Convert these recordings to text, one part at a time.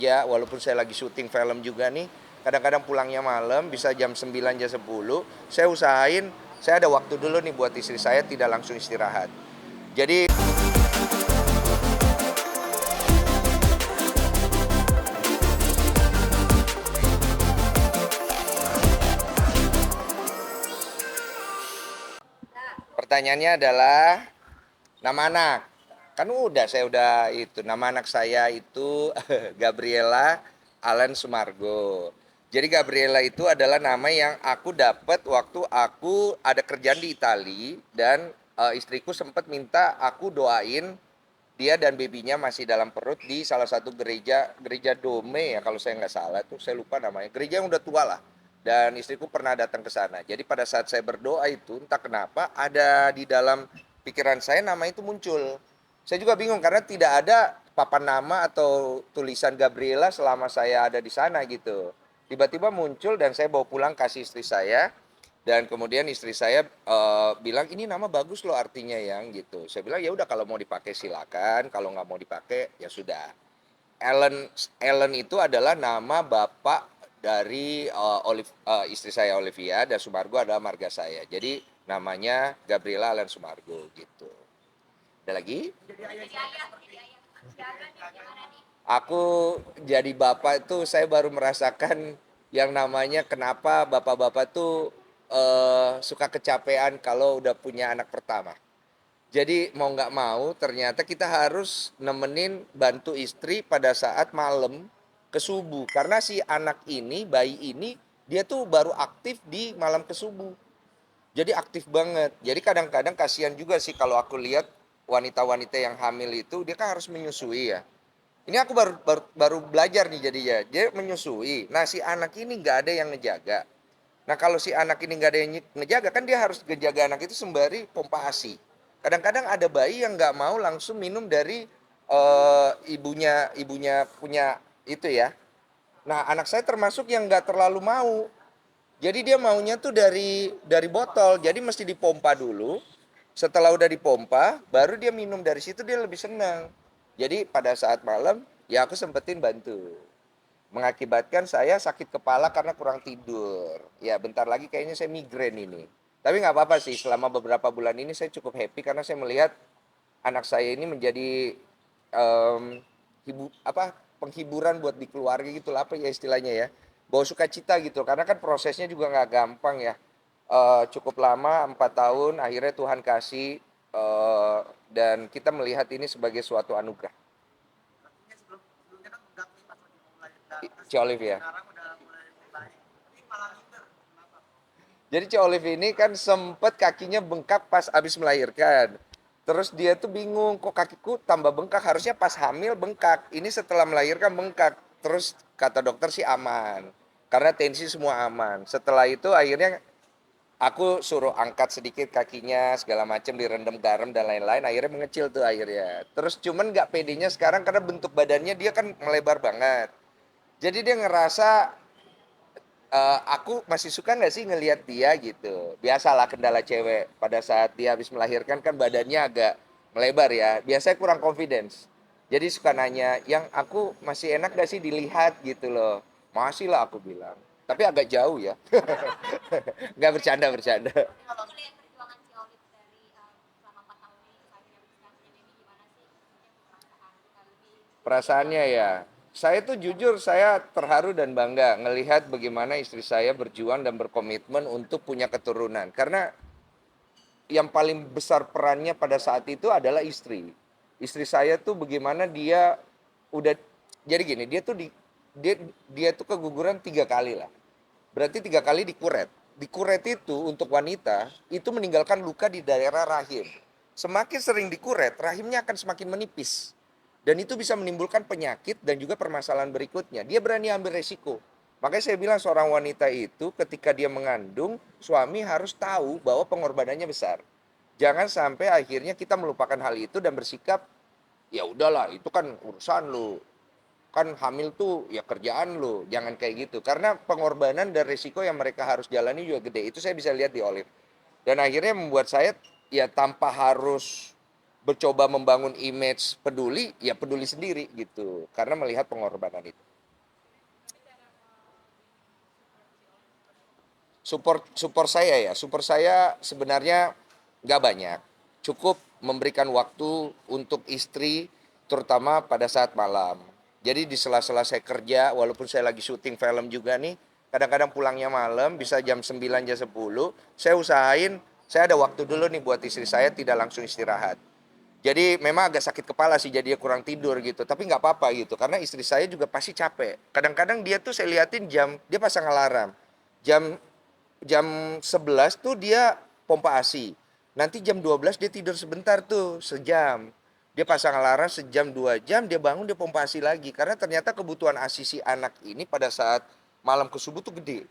Ya, walaupun saya lagi syuting film juga nih, kadang-kadang pulangnya malam, bisa jam 9, jam 10, saya usahain, saya ada waktu dulu nih buat istri saya tidak langsung istirahat. Jadi pertanyaannya adalah nama anak. Kan udah, saya udah itu. Nama anak saya itu Gabriela Allen Sumargo. Jadi Gabriela itu adalah nama yang aku dapat waktu aku ada kerjaan di Itali dan istriku sempat minta aku doain dia dan babynya masih dalam perut di salah satu gereja Dome ya kalau saya nggak salah tuh, saya lupa namanya, gereja yang udah tua lah, dan istriku pernah datang ke sana. Jadi pada saat saya berdoa itu entah kenapa ada di dalam pikiran saya nama itu muncul. Saya juga bingung karena tidak ada papan nama atau tulisan Gabriela selama saya ada di sana gitu. Tiba-tiba muncul dan saya bawa pulang kasih istri saya, dan kemudian istri saya bilang ini nama bagus loh artinya yang gitu. Saya bilang ya udah kalau mau dipakai silakan, kalau nggak mau dipakai ya sudah. Ellen Ellen itu adalah nama bapak dari istri saya Olivia, dan Sumargo adalah marga saya. Jadi namanya Gabriela Allen Sumargo gitu. Ada lagi? Aku jadi bapak itu saya baru merasakan yang namanya kenapa bapak-bapak tuh suka kecapean kalau udah punya anak pertama. Jadi mau nggak mau ternyata kita harus nemenin bantu istri pada saat malam ke subuh. Karena si anak ini, bayi ini, dia tuh baru aktif di malam ke subuh. Jadi aktif banget. Jadi kadang-kadang kasihan juga sih kalau aku lihat wanita-wanita yang hamil itu, dia kan harus menyusui ya. Ini aku baru belajar nih jadinya. Dia menyusui. Nah si anak ini nggak ada yang ngejaga. Nah kalau si anak ini nggak ada yang ngejaga kan dia harus ngejaga anak itu sembari pompa ASI. Kadang-kadang ada bayi yang nggak mau langsung minum dari ibunya punya itu ya. Nah anak saya termasuk yang nggak terlalu mau. Jadi dia maunya tuh dari botol. Jadi mesti dipompa dulu. Setelah udah dipompa, baru dia minum, dari situ dia lebih senang. Jadi pada saat malam, ya aku sempetin bantu. Mengakibatkan saya sakit kepala karena kurang tidur. Ya bentar lagi kayaknya saya migrain ini. Tapi nggak apa-apa sih, selama beberapa bulan ini saya cukup happy karena saya melihat anak saya ini menjadi em, penghiburan buat di keluarga gitu lah, apa ya istilahnya ya. Bawa sukacita gitu, karena kan prosesnya juga nggak gampang ya. Cukup lama 4 tahun, akhirnya Tuhan kasih, dan kita melihat ini sebagai suatu anugerah. Ci Olive ya. Jadi Ci Olive ini kan sempet kakinya bengkak pas abis melahirkan. Terus dia tuh bingung, kok kakiku tambah bengkak, harusnya pas hamil bengkak. Ini setelah melahirkan bengkak. Terus kata dokter sih aman, karena tensi semua aman. Setelah itu akhirnya aku suruh angkat sedikit kakinya, segala macam direndam garam dan lain-lain. Akhirnya mengecil tuh akhirnya. Terus cuman nggak pedenya sekarang karena bentuk badannya dia kan melebar banget. Jadi dia ngerasa aku masih suka nggak sih ngelihat dia gitu. Biasalah kendala cewek pada saat dia habis melahirkan kan badannya agak melebar ya. Biasanya kurang confidence. Jadi suka nanya, yang aku masih enak gak sih dilihat gitu loh. Masih lah aku bilang. Tapi agak jauh ya. Nggak bercanda. Perasaannya ya, saya tuh jujur saya terharu dan bangga ngelihat bagaimana istri saya berjuang dan berkomitmen untuk punya keturunan. Karena yang paling besar perannya pada saat itu adalah istri. Istri saya tuh bagaimana dia udah, jadi gini, dia tuh keguguran 3 kali lah. Berarti 3 kali dikuret. Dikuret itu untuk wanita itu meninggalkan luka di daerah rahim. Semakin sering dikuret, rahimnya akan semakin menipis. Dan itu bisa menimbulkan penyakit dan juga permasalahan berikutnya. Dia berani ambil resiko. Makanya saya bilang seorang wanita itu ketika dia mengandung, suami harus tahu bahwa pengorbanannya besar. Jangan sampai akhirnya kita melupakan hal itu dan bersikap, ya udahlah itu kan urusan lu. Kan hamil tuh ya kerjaan lu. Jangan kayak gitu. Karena pengorbanan dan resiko yang mereka harus jalani juga gede. Itu saya bisa lihat di Olive. Dan akhirnya membuat saya ya tanpa harus mencoba membangun image peduli, ya peduli sendiri gitu. Karena melihat pengorbanan itu. support saya sebenarnya nggak banyak. Cukup memberikan waktu untuk istri, terutama pada saat malam. Jadi di sela-sela saya kerja, walaupun saya lagi syuting film juga nih, kadang-kadang pulangnya malam, bisa jam 9 jam 10, saya usahain, saya ada waktu dulu nih buat istri saya, tidak langsung istirahat. Jadi memang agak sakit kepala sih, jadi dia kurang tidur gitu. Tapi nggak apa-apa gitu, karena istri saya juga pasti capek. Kadang-kadang dia tuh saya liatin jam, dia pasang alarm. Jam jam 11 tuh dia pompa ASI. Nanti jam 12 dia tidur sebentar tuh, sejam. Dia pasang alarm sejam 2 jam, dia bangun dia pompa ASI lagi. Karena ternyata kebutuhan ASI si anak ini pada saat malam ke subuh tuh gede.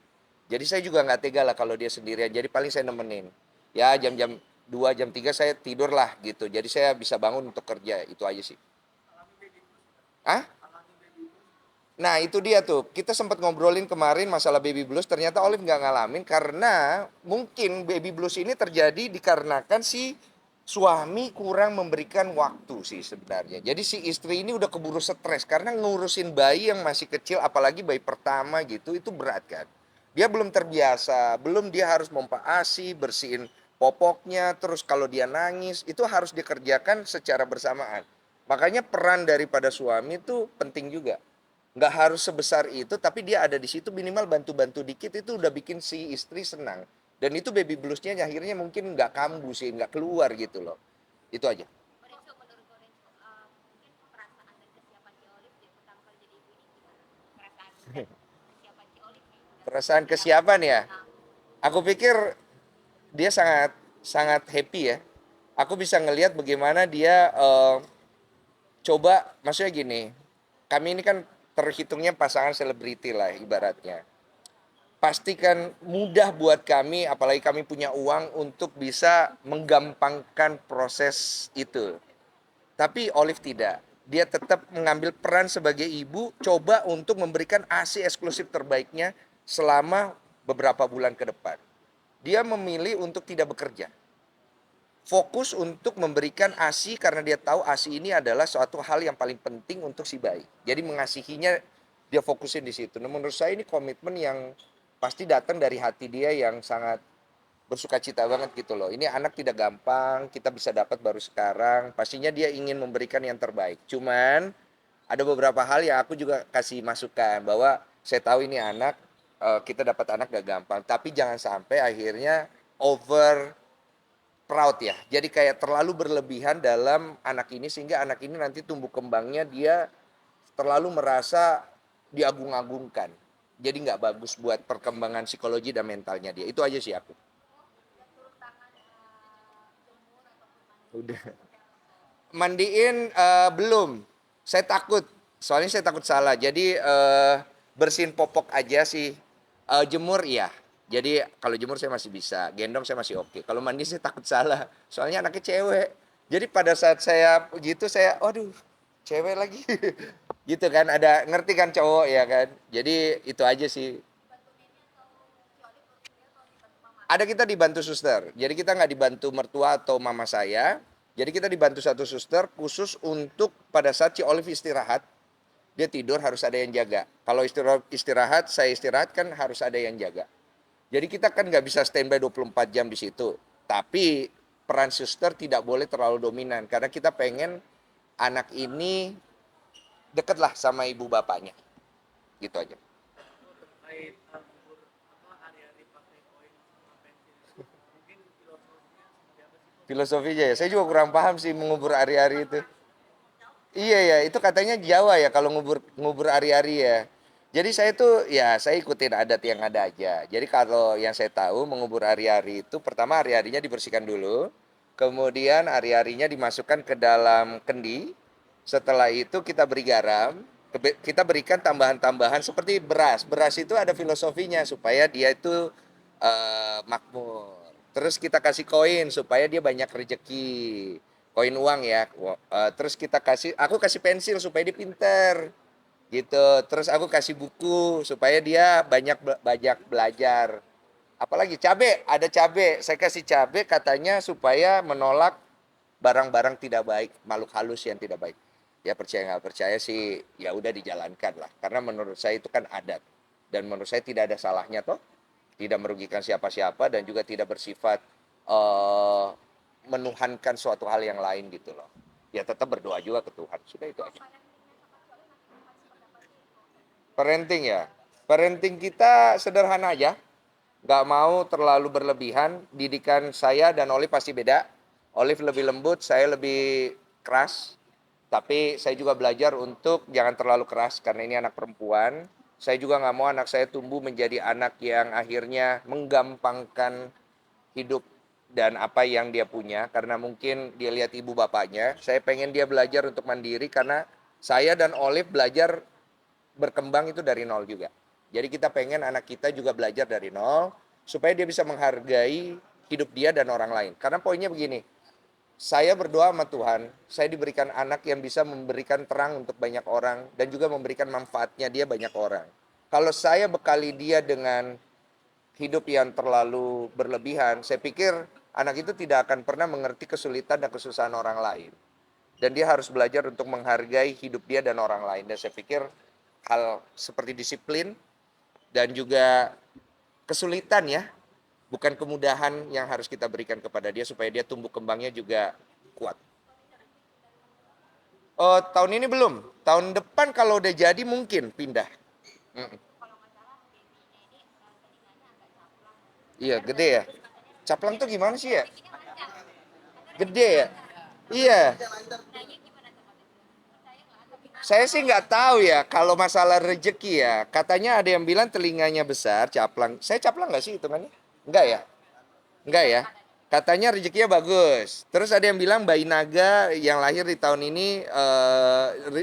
Jadi saya juga nggak tega lah kalau dia sendirian. Jadi paling saya nemenin. Ya jam-jam 2 jam 3 saya tidur lah gitu. Jadi saya bisa bangun untuk kerja. Itu aja sih. Ah? Nah itu dia tuh, kita sempat ngobrolin kemarin masalah baby blues, ternyata Olive nggak ngalamin karena mungkin baby blues ini terjadi dikarenakan si suami kurang memberikan waktu sih sebenarnya. Jadi si istri ini udah keburu stres karena ngurusin bayi yang masih kecil, apalagi bayi pertama gitu, itu berat kan. Dia belum terbiasa, belum dia harus pompa ASI, bersihin popoknya, terus kalau dia nangis, itu harus dikerjakan secara bersamaan. Makanya peran daripada suami itu penting juga, nggak harus sebesar itu tapi dia ada di situ minimal bantu-bantu dikit itu udah bikin si istri senang, dan itu baby bluesnya akhirnya mungkin nggak kambuh sih, nggak keluar gitu loh. Itu aja. Perasaan kesiapan ya, aku pikir dia sangat sangat happy ya. Aku bisa ngelihat bagaimana dia coba, maksudnya gini, kami ini kan terhitungnya pasangan selebriti lah ibaratnya. Pastikan mudah buat kami, apalagi kami punya uang untuk bisa menggampangkan proses itu. Tapi Olive tidak. Dia tetap mengambil peran sebagai ibu, coba untuk memberikan ASI eksklusif terbaiknya selama beberapa bulan ke depan. Dia memilih untuk tidak bekerja. Fokus untuk memberikan ASI karena dia tahu ASI ini adalah suatu hal yang paling penting untuk si bayi. Jadi mengasihinya dia fokusin di situ. Nah, menurut saya ini komitmen yang pasti datang dari hati dia yang sangat bersuka cita banget gitu loh. Ini anak tidak gampang, kita bisa dapat baru sekarang. Pastinya dia ingin memberikan yang terbaik. Cuman ada beberapa hal yang aku juga kasih masukan bahwa saya tahu ini anak, kita dapat anak gak gampang. Tapi jangan sampai akhirnya over proud ya. Jadi kayak terlalu berlebihan dalam anak ini sehingga anak ini nanti tumbuh kembangnya dia terlalu merasa diagung-agungkan. Jadi nggak bagus buat perkembangan psikologi dan mentalnya dia. Itu aja sih aku. Udah. Mandiin belum. Saya takut. Soalnya saya takut salah. Jadi bersihin popok aja sih. Jemur iya. Jadi kalau jemur saya masih bisa, gendong saya masih oke. Kalau mandi saya takut salah. Soalnya anaknya cewek. Jadi pada saat saya gitu saya, waduh, cewek lagi. Gitu kan, ada ngerti kan cowok ya kan. Jadi itu aja sih. Ada, kita dibantu suster. Jadi kita nggak dibantu mertua atau mama saya. Jadi kita dibantu satu suster khusus untuk pada saat si Olive istirahat, dia tidur harus ada yang jaga. Kalau istirahat, saya istirahat kan harus ada yang jaga. Jadi kita kan nggak bisa standby 24 jam di situ. Tapi peran suster tidak boleh terlalu dominan karena kita pengen anak ini deket lah sama ibu bapaknya. Gitu aja. Filosofinya ya, saya juga kurang paham sih mengubur ari-ari itu. Iya ya, itu katanya Jawa ya kalau ngubur ngubur ari-ari ya. Jadi saya tuh ya saya ikutin adat yang ada aja. Jadi kalau yang saya tahu mengubur ari-ari itu pertama ari-arinya dibersihkan dulu, kemudian ari-arinya dimasukkan ke dalam kendi. Setelah itu kita beri garam, kita berikan tambahan-tambahan seperti beras. Beras itu ada filosofinya supaya dia itu makmur. Terus kita kasih koin supaya dia banyak rezeki, koin uang ya. Terus kita kasih, aku kasih pensil supaya dia pinter gitu. Terus aku kasih buku supaya dia banyak belajar. Apalagi cabe, ada cabe, saya kasih cabe katanya supaya menolak barang-barang tidak baik, makhluk halus yang tidak baik. Ya percaya nggak percaya sih, ya udah dijalankan lah. Karena menurut saya itu kan adat, dan menurut saya tidak ada salahnya toh. tidak merugikan siapa-siapa dan juga tidak bersifat eh, menuhankan suatu hal yang lain gitu loh. Ya tetap berdoa juga ke Tuhan. Sudah itu aja. Parenting ya. Parenting kita sederhana aja. Nggak mau terlalu berlebihan. Didikan saya dan Olive pasti beda. Olive lebih lembut, saya lebih keras. Tapi saya juga belajar untuk jangan terlalu keras karena ini anak perempuan. Saya juga nggak mau anak saya tumbuh menjadi anak yang akhirnya menggampangkan hidup dan apa yang dia punya karena mungkin dia lihat ibu bapaknya. Saya pengen dia belajar untuk mandiri karena saya dan Olive belajar berkembang itu dari nol juga. Jadi kita pengen anak kita juga belajar dari nol supaya dia bisa menghargai hidup dia dan orang lain. Karena poinnya begini, saya berdoa sama Tuhan, saya diberikan anak yang bisa memberikan terang untuk banyak orang dan juga memberikan manfaatnya dia banyak orang. Kalau saya bekali dia dengan hidup yang terlalu berlebihan, saya pikir anak itu tidak akan pernah mengerti kesulitan dan kesusahan orang lain. Dan dia harus belajar untuk menghargai hidup dia dan orang lain. Dan saya pikir hal seperti disiplin dan juga kesulitan ya, bukan kemudahan yang harus kita berikan kepada dia supaya dia tumbuh kembangnya juga kuat. Oh, tahun ini belum. Tahun depan kalau udah jadi mungkin pindah. Mm. Iya, gede ya. Caplang tuh gimana sih ya? Gede ya? Iya. Saya sih nggak tahu ya kalau masalah rezeki ya. Katanya ada yang bilang telinganya besar, caplang. Saya caplang nggak sih hitungannya? Enggak ya? Enggak ya? Katanya rezekinya bagus. Terus ada yang bilang bayi naga yang lahir di tahun ini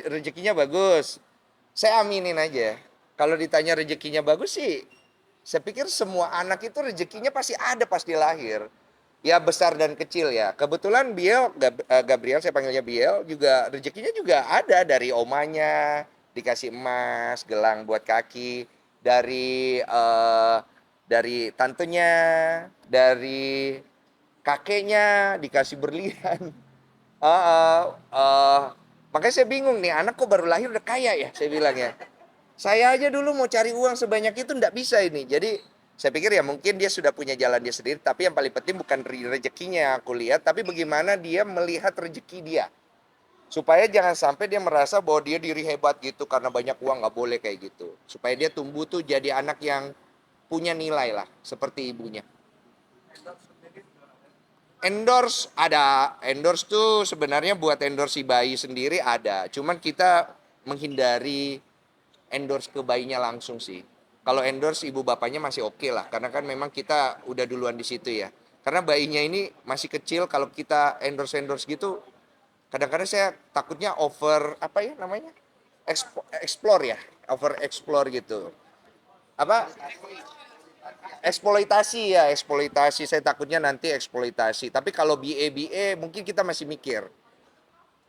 rezekinya bagus. Saya aminin aja. Kalau ditanya rezekinya bagus sih, saya pikir semua anak itu rezekinya pasti ada pas dia lahir. Ya besar dan kecil ya. Kebetulan Gabriel, saya panggilnya Biel, juga rezekinya juga ada dari omanya, dikasih emas, gelang buat kaki, dari tantenya, dari kakeknya dikasih berlian. Uh, Makanya saya bingung nih, anak kok baru lahir udah kaya ya, saya bilang ya. Saya aja dulu mau cari uang sebanyak itu nggak bisa ini. Jadi saya pikir ya mungkin dia sudah punya jalan dia sendiri. Tapi yang paling penting bukan rezekinya yang aku lihat, tapi bagaimana dia melihat rezeki dia. Supaya jangan sampai dia merasa bahwa dia diri hebat gitu karena banyak uang, nggak boleh kayak gitu. Supaya dia tumbuh tuh jadi anak yang punya nilai lah, seperti ibunya. Endorse ada, endorse tuh sebenarnya buat endorse si bayi sendiri ada. Cuman kita menghindari endorse ke bayinya langsung sih. Kalau endorse ibu bapaknya masih oke lah, karena kan memang kita udah duluan di situ ya. Karena bayinya ini masih kecil, kalau kita endorse gitu, kadang-kadang saya takutnya over apa ya namanya, explore ya, over explore gitu. Apa eksploitasi ya, eksploitasi. Saya takutnya nanti eksploitasi. Tapi kalau BA mungkin kita masih mikir.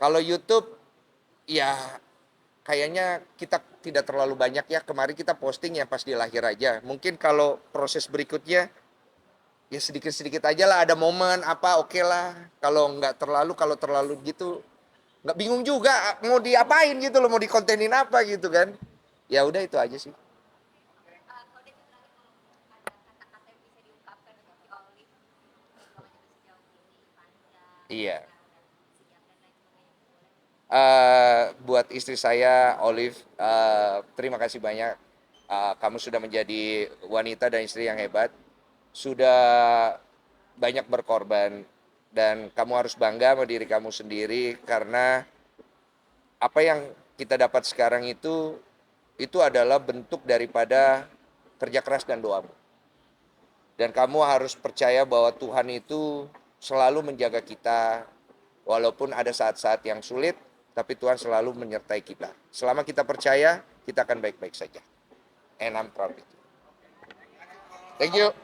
Kalau YouTube ya kayaknya kita tidak terlalu banyak ya. Kemarin kita posting ya pas di lahir aja. Mungkin kalau proses berikutnya ya sedikit-sedikit aja lah. Ada momen apa oke lah. Kalau terlalu gitu nggak bingung juga mau diapain gitu loh. Mau dikontenin apa gitu kan. Ya udah itu aja sih. Iya. Buat istri saya, Olive, terima kasih banyak. Kamu sudah menjadi wanita dan istri yang hebat. Sudah banyak berkorban. Dan kamu harus bangga sama diri kamu sendiri. Karena apa yang kita dapat sekarang itu adalah bentuk daripada kerja keras dan doamu. Dan kamu harus percaya bahwa Tuhan itu selalu menjaga kita. Walaupun ada saat-saat yang sulit, tapi Tuhan selalu menyertai kita. Selama kita percaya, kita akan baik-baik saja. And I'm proud of it. Thank you.